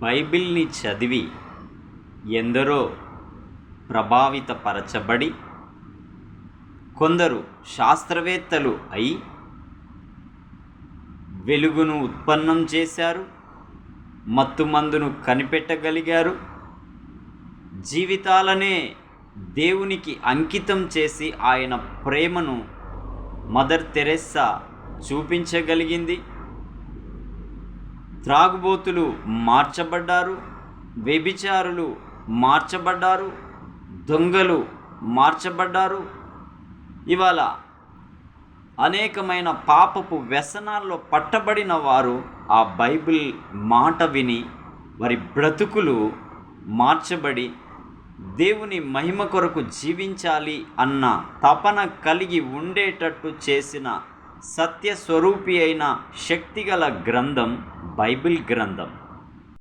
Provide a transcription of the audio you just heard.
బైబిల్ని చదివి ఎందరో ప్రభావితపరచబడి కొందరు శాస్త్రవేత్తలు అయి వెలుగును ఉత్పన్నం చేశారు, మత్తుమందును కనిపెట్టగలిగారు, జీవితాలనే దేవునికి అంకితం చేసి ఆయన ప్రేమను మదర్ తెరెస్సా చూపించగలిగింది. త్రాగుబోతులు మార్చబడ్డారు, వ్యభిచారులు మార్చబడ్డారు, దొంగలు మార్చబడ్డారు. ఇవాళ అనేకమైన పాపపు వ్యసనాల్లో పట్టబడిన వారు ఆ బైబిల్ మాట విని వారి బ్రతుకులు మార్చబడి దేవుని మహిమ కొరకు జీవించాలి అన్న తపన కలిగి ఉండేటట్టు చేసిన సత్యస్వరూపి అయిన శక్తిగల గ్రంథం బైబిల్ గ్రంథం.